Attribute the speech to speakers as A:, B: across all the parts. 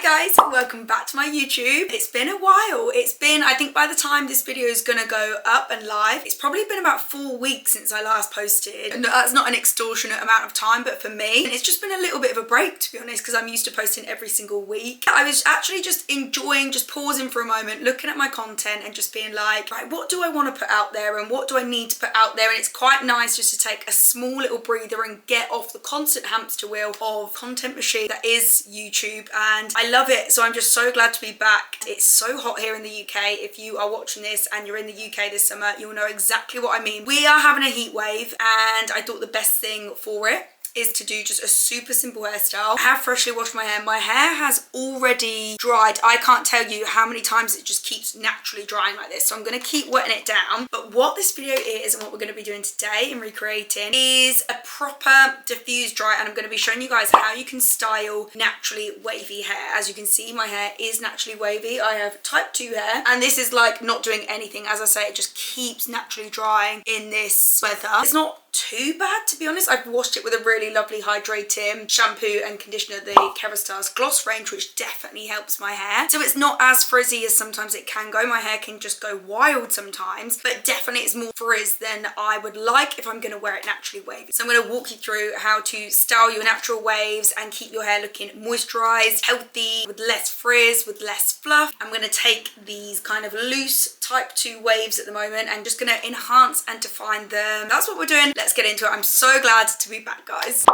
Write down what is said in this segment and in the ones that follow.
A: Hi guys, welcome back to my YouTube. It's been a while. I think by the time this video is gonna go up and live, it's probably been about 4 weeks since I last posted. And that's not an extortionate amount of time, but for me, it's just been a little bit of a break, to be honest, because I'm used to posting every single week. I was actually just enjoying, just pausing for a moment, looking at my content and just being like, right, what do I want to put out there and what do I need to put out there? And it's quite nice just to take a small little breather and get off the constant hamster wheel of content machine that is YouTube, and I love it. So I'm just so glad to be back. It's so hot here in the UK. If you are watching this and you're in the UK this summer, you'll know exactly what I mean. We are having a heat wave, and I thought the best thing for it is to do just a super simple hairstyle. I have freshly washed my hair. My hair has already dried. I can't tell you how many times it just keeps naturally drying like this. So I'm gonna keep wetting it down. But what this video is and what we're gonna be doing today in recreating is a proper diffuse dry, and I'm gonna be showing you guys how you can style naturally wavy hair. As you can see, my hair is naturally wavy. I have type 2 hair, and this is like not doing anything. As I say, it just keeps naturally drying in this weather. It's not too bad, to be honest. I've washed it with a really lovely hydrating shampoo and conditioner, the Kerastars gloss range, which definitely helps my hair. So it's not as frizzy as sometimes it can go. My hair can just go wild sometimes, but definitely it's more frizz than I would like if I'm going to wear it naturally wavy. So I'm going to walk you through how to style your natural waves and keep your hair looking moisturized, healthy, with less frizz, with less fluff. I'm going to take these kind of loose type 2 waves at the moment and just going to enhance and define them. That's what we're doing. Let's get into it. I'm so glad to be back, guys.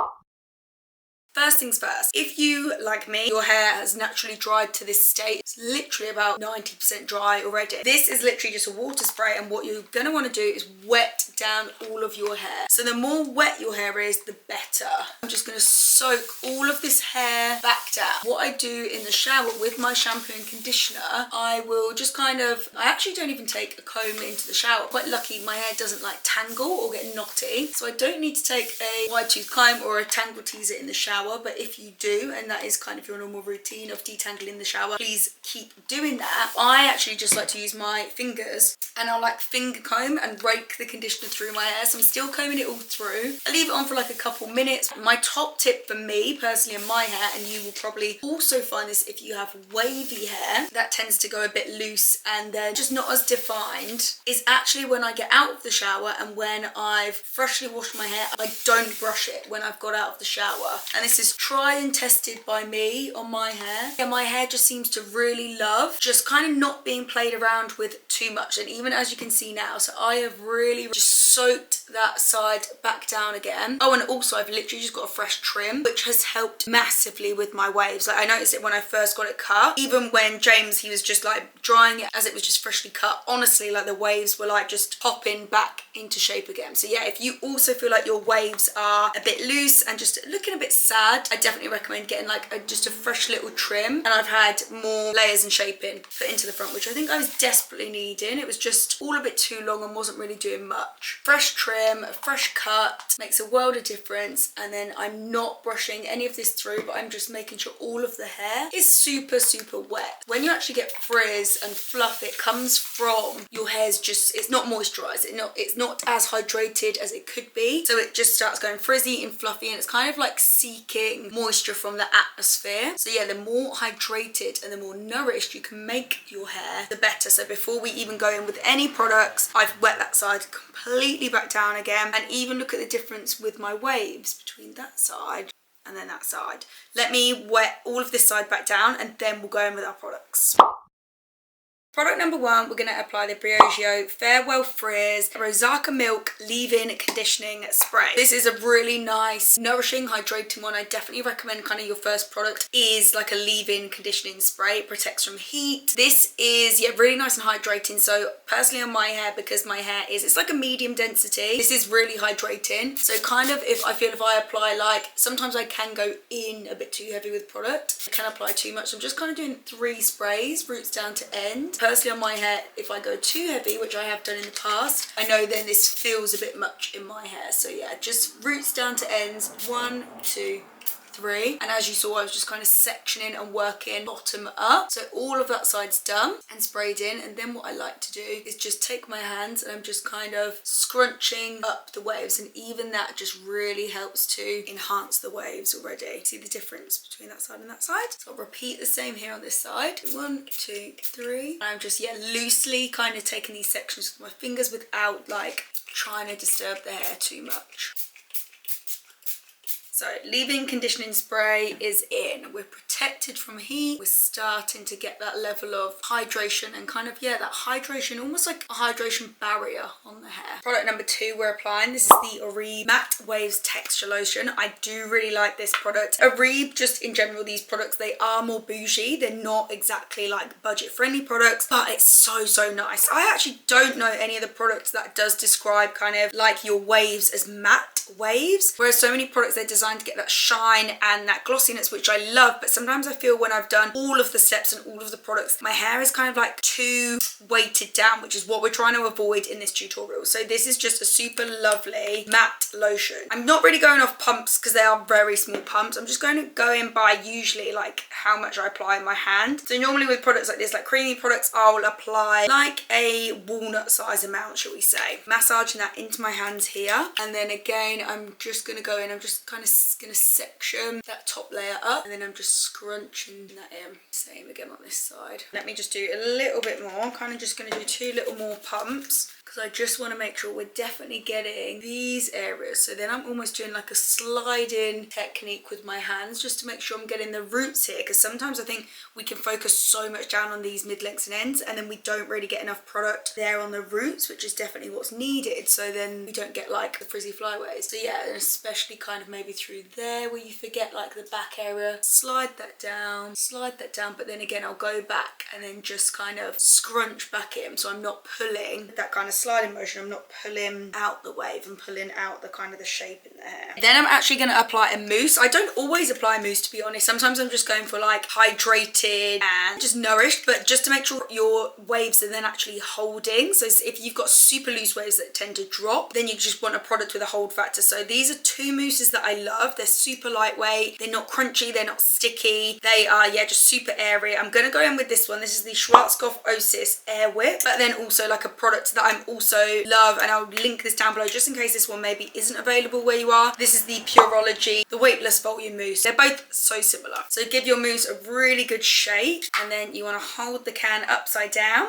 A: First things first, if you, like me, your hair has naturally dried to this state, it's literally about 90% dry already. This is literally just a water spray, and what you're going to want to do is wet down all of your hair. So the more wet your hair is, the better. I'm just going to soak all of this hair back down. What I do in the shower with my shampoo and conditioner, I will just I actually don't even take a comb into the shower. Quite lucky, my hair doesn't like tangle or get knotty, so I don't need to take a wide tooth comb or a tangle teaser in the shower. But if you do, and that is kind of your normal routine of detangling the shower, please keep doing that. I actually just like to use my fingers, and I'll like finger comb and rake the conditioner through my hair. So I'm still combing it all through. I leave it on for like a couple minutes. My top tip for me personally in my hair, and you will probably also find this if you have wavy hair that tends to go a bit loose and then just not as defined, is actually when I get out of the shower and when I've freshly washed my hair, I don't brush it when I've got out of the shower. And this is tried and tested by me on my hair. Yeah, my hair just seems to really love just kind of not being played around with too much. And even as you can see now, so I have really just soaked that side back down again. Oh, and also I've literally just got a fresh trim, which has helped massively with my waves. Like, I noticed it when I first got it cut. Even when James, he was just like drying it as it was just freshly cut. Honestly, like the waves were like just popping back into shape again. So yeah, if you also feel like your waves are a bit loose and just looking a bit sad, I definitely recommend getting like just a fresh little trim. And I've had more layers and shaping put into the front, which I think I was desperately needing. It was just all a bit too long and wasn't really doing much. Fresh trim, a fresh cut makes a world of difference. And then I'm not brushing any of this through, but I'm just making sure all of the hair is super wet. When you actually get frizz and fluff, it comes from your hair's just, it's not moisturized, it's not as hydrated as it could be, so it just starts going frizzy and fluffy, and it's kind of like seeking moisture from the atmosphere. So yeah, the more hydrated and the more nourished you can make your hair, the better. So before we even go in with any products, I've wet that side completely back down again, and even look at the difference with my waves between that side and then that side. Let me wet all of this side back down, and then we'll go in with our products. Product number 1, we're going to apply the Briogeo Farewell Frizz Rosacea Milk Leave-In Conditioning Spray. This is a really nice, nourishing, hydrating one. I definitely recommend kind of your first product is like a leave-in conditioning spray. It protects from heat. This is, yeah, really nice and hydrating. So personally on my hair, because my hair is, it's like a medium density, this is really hydrating. So kind of if I apply, like sometimes I can go in a bit too heavy with product. I can apply too much. So I'm just kind of doing 3 sprays, roots down to end. Personally on my hair, if I go too heavy, which I have done in the past, I know then this feels a bit much in my hair. So yeah, just roots down to ends, 1, 2, 3. And as you saw, I was just kind of sectioning and working bottom up. So all of that side's done and sprayed in. And then what I like to do is just take my hands and I'm just kind of scrunching up the waves, and even that just really helps to enhance the waves already. See the difference between that side and that side? So I'll repeat the same here on this side. 1, 2, 3. I'm just, yeah, loosely kind of taking these sections with my fingers without like trying to disturb the hair too much. So leave-in conditioning spray is in. We're protected from heat. We're starting to get that level of hydration and kind of, yeah, that hydration, almost like a hydration barrier on the hair. Product number 2 we're applying. This is the Aribe Matte Waves Texture Lotion. I do really like this product. Aribe, just in general, these products, they are more bougie. They're not exactly like budget-friendly products, but it's so, so nice. I actually don't know any of the products that does describe kind of like your waves as matte waves, whereas so many products, they're designed to get that shine and that glossiness, which I love. But sometimes I feel when I've done all of the steps and all of the products, my hair is kind of like too weighted down, which is what we're trying to avoid in this tutorial. So this is just a super lovely matte lotion. I'm not really going off pumps because they are very small pumps. I'm just going to go in by usually like how much I apply in my hand. So normally with products like this, like creamy products, I'll apply like a walnut size amount, shall we say, massaging that into my hands here. And then again, I'm just going to go in, I'm just kind of going to section that top layer up, and then I'm just scrunching that in. Same again on this side. Let me just do a little bit more. I'm kind of just going to do 2 little more pumps because I just want to make sure we're definitely getting these areas. So then I'm almost doing like a sliding technique with my hands just to make sure I'm getting the roots here, because sometimes I think we can focus so much down on these mid-lengths and ends and then we don't really get enough product there on the roots, which is definitely what's needed. So then we don't get like the frizzy flyaways. So yeah, and especially kind of maybe through there where you forget like the back area, slide that down, but then again I'll go back and then just kind of scrunch back in, so I'm not pulling that kind of sliding motion. I'm not pulling out the wave and pulling out the kind of the shape in the hair. Then I'm actually going to apply a mousse. I don't always apply mousse, to be honest. Sometimes I'm just going for like hydrated and just nourished, but just to make sure your waves are then actually holding. So if you've got super loose waves that tend to drop, then you just want a product with a hold factor. So these are 2 mousses that I love. They're super lightweight, they're not crunchy, they're not sticky, they are, yeah, just super airy. I'm going to go in with this one. This is the Schwarzkopf Osis Air Whip, but then also like a product that I'm also love, and I'll link this down below just in case this one maybe isn't available where you are. This is the Purology, the weightless volume mousse. They're both so similar. So give your mousse a really good shake, and then you want to hold the can upside down.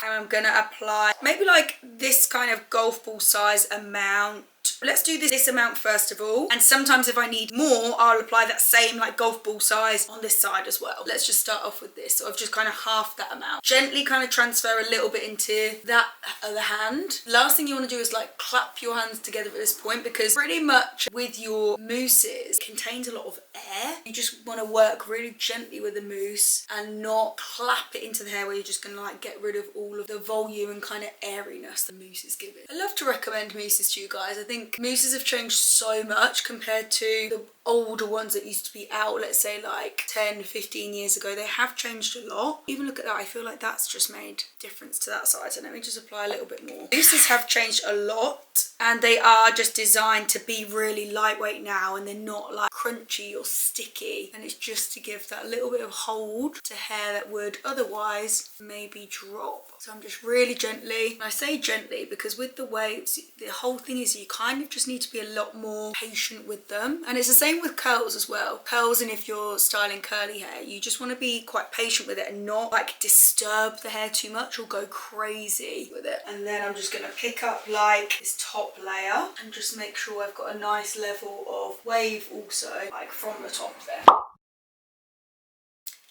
A: And I'm going to apply maybe like this kind of golf ball size amount. Let's do this amount first of all, and sometimes if I need more, I'll apply that same like golf ball size on this side as well. Let's just start off with this. So I've just kind of half that amount. Gently kind of transfer a little bit into that other hand. Last thing you want to do is like clap your hands together at this point, because pretty much with your mousses, it contains a lot of air. You just want to work really gently with the mousse and not clap it into the hair where you're just going to like get rid of all of the volume and kind of airiness the mousse is giving. I love to recommend mousses to you guys. I think mousses have changed so much compared to the older ones that used to be out, let's say like 10-15 years ago. They have changed a lot. Even look at that, I feel like that's just made difference to that side. So let me just apply a little bit more. Mousses have changed a lot, and they are just designed to be really lightweight now, and they're not like crunchy or sticky, and it's just to give that little bit of hold to hair that would otherwise maybe drop. So I'm just really gently, and I say gently because with the waves, the whole thing is you kind of just need to be a lot more patient with them. And it's the same with curls as well. Curls, and if you're styling curly hair, you just want to be quite patient with it and not like disturb the hair too much or go crazy with it. And then I'm just going to pick up like this top layer and just make sure I've got a nice level of wave also, like from the top there.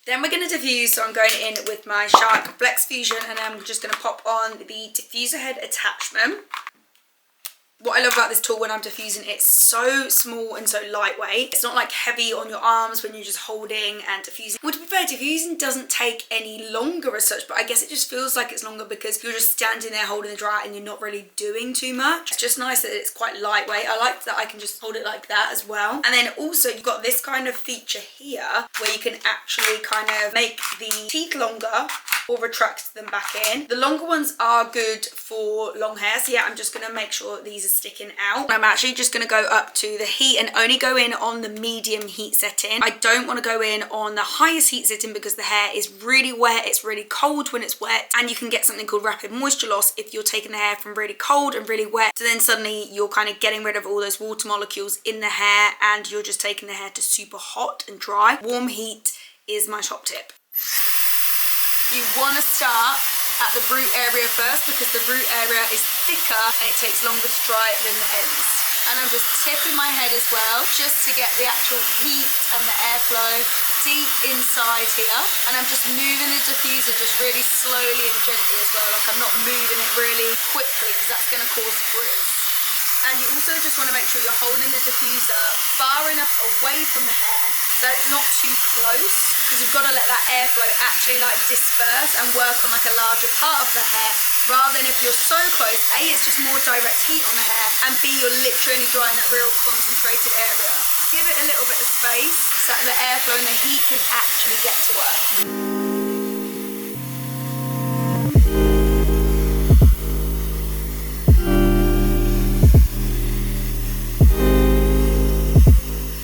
A: Then we're going to diffuse, so I'm going in with my Shark Flex Fusion, and I'm just going to pop on the diffuser head attachment. What I love about this tool when I'm diffusing, it's so small and so lightweight. It's not like heavy on your arms when you're just holding and diffusing. Well, to be fair, diffusing doesn't take any longer as such, but I guess it just feels like it's longer because you're just standing there holding the dryer and you're not really doing too much. It's just nice that it's quite lightweight. I like that I can just hold it like that as well. And then also you've got this kind of feature here where you can actually kind of make the teeth longer or retract them back in. The longer ones are good for long hair, so yeah, I'm just gonna make sure these are sticking out. I'm actually just gonna go up to the heat and only go in on the medium heat setting. I don't want to go in on the highest heat setting because the hair is really wet, it's really cold when it's wet, and you can get something called rapid moisture loss if you're taking the hair from really cold and really wet, so then suddenly you're kind of getting rid of all those water molecules in the hair and you're just taking the hair to super hot and dry. Warm heat is my top tip. You want to start at the root area first because the root area is thicker and it takes longer to dry than the ends. And I'm just tipping my head as well, just to get the actual heat and the airflow deep inside here. And I'm just moving the diffuser just really slowly and gently as well. Like I'm not moving it really quickly because that's going to cause frizz. And you also just want to make sure you're holding the diffuser far enough away from the hair so it's not too close, because you've got to let that airflow actually like disperse and work on like a larger part of the hair, rather than if you're so close, A, it's just more direct heat on the hair, and B, you're literally drying that real concentrated area. Give it a little bit of space so that the airflow and the heat can actually get to work.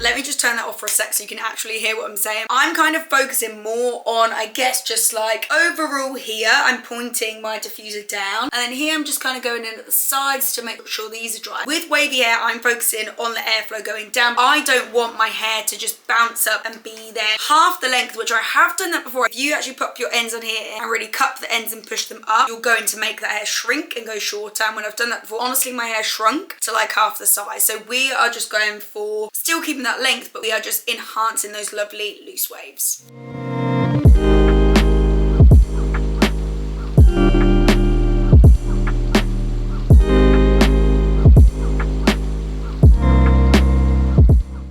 A: Let me just turn that off for a sec so you can actually hear what I'm saying. I'm kind of focusing more on, I guess, just like overall here, I'm pointing my diffuser down. And then here I'm just kind of going in at the sides to make sure these are dry. With wavy hair, I'm focusing on the airflow going down. I don't want my hair to just bounce up and be there half the length, which I have done that before. If you actually pop your ends on here and really cup the ends and push them up, you're going to make that hair shrink and go shorter. And when I've done that before, honestly, my hair shrunk to like half the size. So we are just going for still keeping that length, but we are just enhancing those lovely loose waves.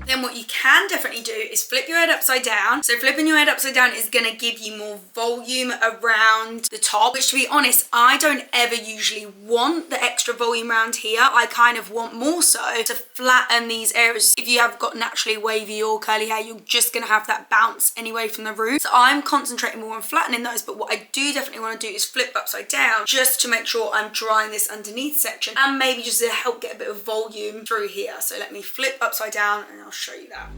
A: Then what you can definitely do is flip your head upside down. So flipping your head upside down is going to give you more volume around the top, which, to be honest, I don't ever usually want the extra volume around here. I kind of want more so to flatten these areas. If you have got naturally wavy or curly hair, you're just going to have that bounce anyway from the root. So I'm concentrating more on flattening those, but what I do definitely want to do is flip upside down just to make sure I'm drying this underneath section, and maybe just to help get a bit of volume through here. So let me flip upside down and I'll show you that.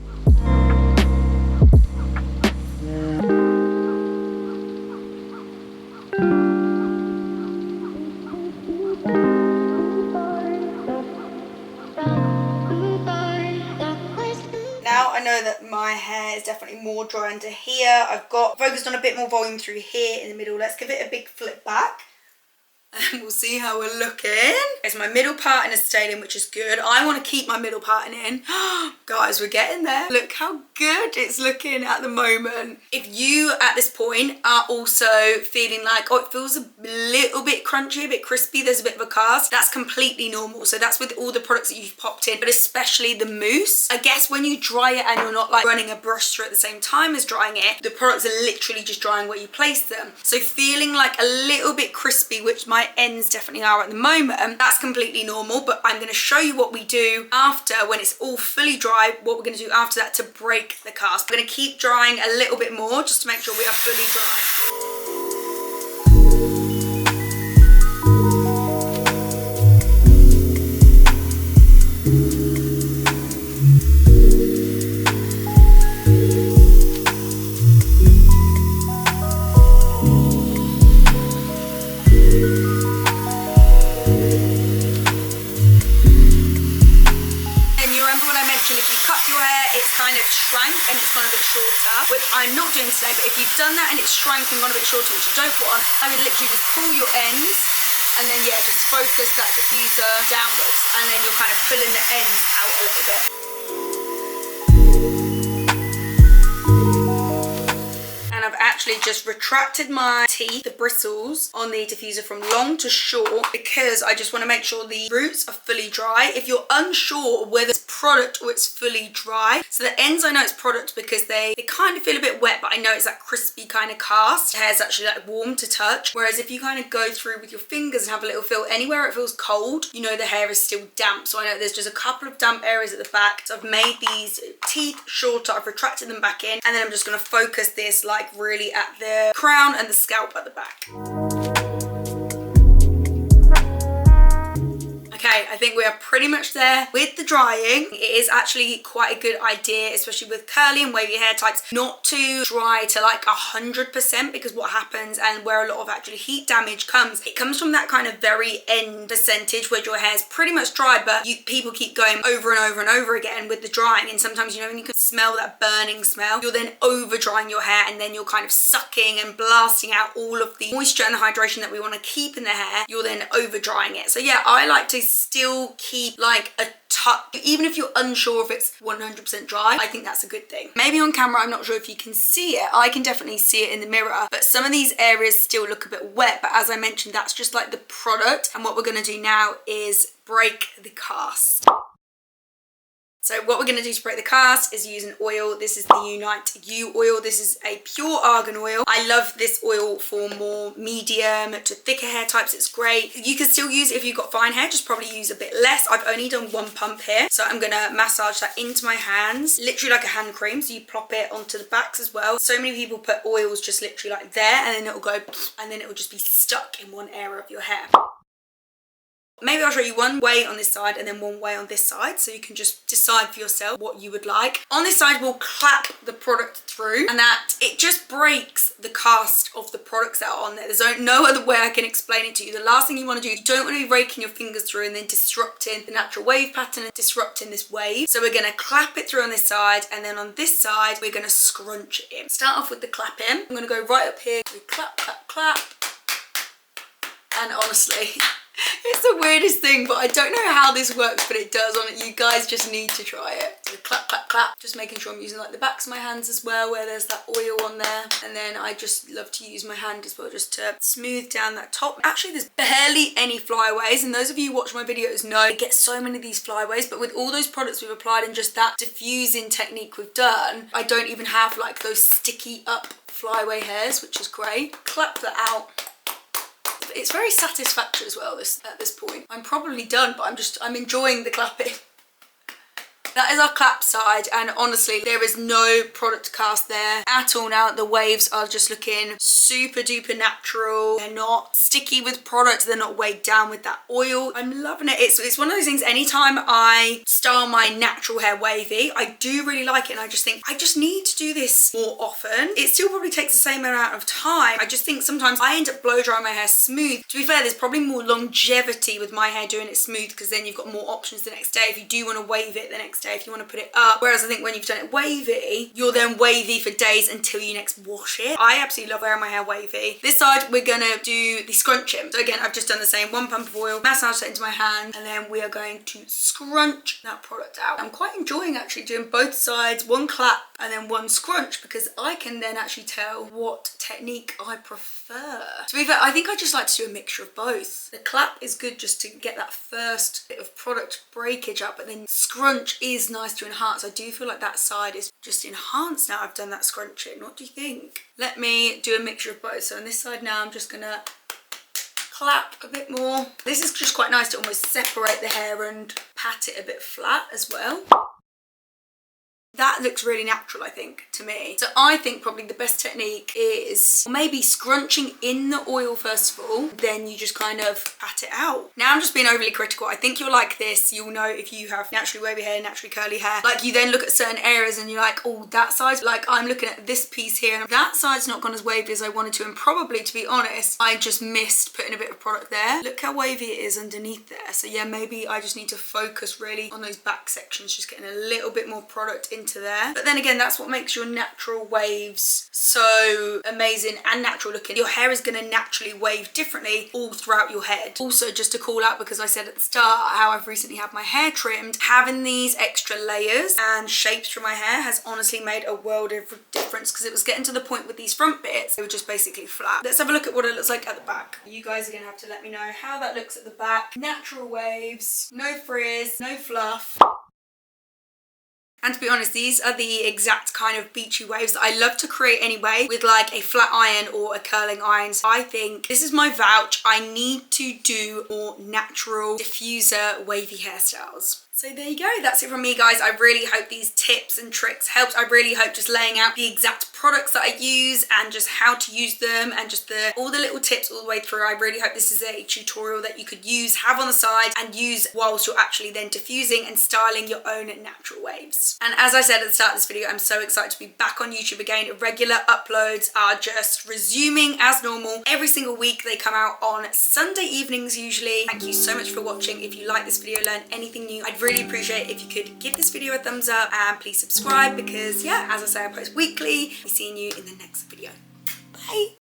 A: Now I know that my hair is definitely more dry under here. I've got focused on a bit more volume through here in the middle. Let's give it a big flip back. And we'll see how we're looking. It's my middle parting is staying in, which is good. I want to keep my middle parting in. Guys, we're getting there. Look how good it's looking at the moment. If you, at this point, are also feeling like, oh, it feels a little bit crunchy, a bit crispy, there's a bit of a cast, that's completely normal. So that's with all the products that you've popped in, but especially the mousse. I guess when you dry it and you're not like running a brush through at the same time as drying it, the products are literally just drying where you place them. So feeling like a little bit crispy, which my ends definitely are at the moment, that's completely normal. But I'm going to show you what we do after, when it's all fully dry, what we're going to do after that to break the cast. We're going to keep drying a little bit more just to make sure we are fully dry. And it's gone a bit shorter, which I'm not doing today, but if you've done that and it's shrank and gone a bit shorter, which you don't want, I would literally just pull your ends and then, yeah, just focus that diffuser downwards, and then you're kind of pulling the ends out a little bit. And I've actually just retracted my teeth, the bristles on the diffuser from long to short, because I just want to make sure the roots are fully dry. If you're unsure whether it's product or it's fully dry, so the ends, I know it's product because they kind of feel a bit wet, but I know it's that crispy kind of cast. The hair's actually like warm to touch, whereas if you kind of go through with your fingers and have a little feel, anywhere it feels cold, you know the hair is still damp. So I know there's just a couple of damp areas at the back. So I've made these teeth shorter, I've retracted them back in, and then I'm just going to focus this like really at the crown and the scalp at the back. Okay, I think we are pretty much there with the drying. It is actually quite a good idea, especially with curly and wavy hair types, not to dry to like 100%, because what happens and where a lot of actually heat damage comes, it comes from that kind of very end percentage where your hair's pretty much dry, but people keep going over and over and over again with the drying, and sometimes, you know, when you can smell that burning smell, you're then over drying your hair, and then you're kind of sucking and blasting out all of the moisture and the hydration that we want to keep in the hair. You're then over drying it. So yeah, I like to still keep like a touch, even if you're unsure if it's 100% dry. I think that's a good thing. Maybe on camera I'm not sure if you can see it. I can definitely see it in the mirror, but some of these areas still look a bit wet. But as I mentioned, that's just like the product, and what we're going to do now is break the cast. So what we're going to do to break the cast is use an oil. This is the Unite You oil. This is a pure argan oil. I love this oil for more medium to thicker hair types. It's great. You can still use it if you've got fine hair, just probably use a bit less. I've only done one pump here. So I'm going to massage that into my hands, literally like a hand cream. So you plop it onto the backs as well. So many people put oils just literally like there, and then it'll go, and then it will just be stuck in one area of your hair. Maybe I'll show you one way on this side and then one way on this side, so you can just decide for yourself what you would like. On this side, we'll clap the product through, and that it just breaks the cast of the products that are on there. There's no other way I can explain it to you. The last thing you want to do, you don't want to be raking your fingers through and then disrupting the natural wave pattern and disrupting this wave. So we're going to clap it through on this side, and then on this side, we're going to scrunch it in. Start off with the clapping. I'm going to go right up here. We clap, clap, clap. And honestly, it's the weirdest thing, but I don't know how this works, but it does on it. You guys just need to try it. So clap, clap, clap. Just making sure I'm using like the backs of my hands as well, where there's that oil on there. And then I just love to use my hand as well, just to smooth down that top. Actually, there's barely any flyaways, and those of you who watch my videos know I get so many of these flyaways, but with all those products we've applied and just that diffusing technique we've done, I don't even have like those sticky up flyaway hairs, which is great. Clap that out. It's very satisfactory as well at this point. I'm probably done, but I'm enjoying the clapping. That is our clap side, and honestly, there is no product cast there at all now. The waves are just looking super duper natural. They're not sticky with product. They're not weighed down with that oil. I'm loving it. It's one of those things, anytime I style my natural hair wavy, I do really like it, and I just think I just need to do this more often. It still probably takes the same amount of time. I just think sometimes I end up blow drying my hair smooth. To be fair, there's probably more longevity with my hair doing it smooth, because then you've got more options the next day if you do want to wave it the next day, if you want to put it up. Whereas I think when you've done it wavy, you're then wavy for days until you next wash it. I absolutely love wearing my hair wavy. This side, we're gonna do the scrunching. So again, I've just done the same, one pump of oil, massage that into my hand, and then we are going to scrunch that product out. I'm quite enjoying actually doing both sides, one clap and then one scrunch, because I can then actually tell what technique I prefer. To be fair, I think I just like to do a mixture of both. The clap is good just to get that first bit of product breakage up, but then scrunch is nice to enhance. I do feel like that side is just enhanced now I've done that scrunching. What do you think? Let me do a mixture of both. So on this side now, I'm just gonna clap a bit more. This is just quite nice to almost separate the hair and pat it a bit flat as well. That looks really natural, I think, to me. So I think probably the best technique is maybe scrunching in the oil first of all, then you just kind of pat it out. Now I'm just being overly critical. I think you're like this. You'll know if you have naturally wavy hair, naturally curly hair. Like you then look at certain areas and you're like, oh, that side, like I'm looking at this piece here and that side's not gone as wavy as I wanted to. And probably, to be honest, I just missed putting a bit of product there. Look how wavy it is underneath there. So yeah, maybe I just need to focus really on those back sections, just getting a little bit more product into there. But then again, that's what makes your natural waves so amazing and natural looking. Your hair is going to naturally wave differently all throughout your head. Also, just to call out, because I said at the start how I've recently had my hair trimmed, having these extra layers and shapes for my hair has honestly made a world of difference, because it was getting to the point with these front bits, they were just basically flat. Let's have a look at what it looks like at the back. You guys are going to have to let me know how that looks at the back. Natural waves, no frizz, no fluff. And to be honest, these are the exact kind of beachy waves that I love to create anyway, with like a flat iron or a curling iron. So I think this is my vouch. I need to do more natural diffuser wavy hairstyles. So there you go, that's it from me guys. I really hope these tips and tricks helped. I really hope just laying out the exact products that I use and just how to use them and just all the little tips all the way through. I really hope this is a tutorial that you could use, have on the side and use whilst you're actually then diffusing and styling your own natural waves. And as I said at the start of this video, I'm so excited to be back on YouTube again. Regular uploads are just resuming as normal. Every single week they come out on Sunday evenings usually. Thank you so much for watching. If you like this video, learn anything new, I'd really appreciate if you could give this video a thumbs up and please subscribe because yeah, as I say, I post weekly. I'll be seeing you in the next video. Bye.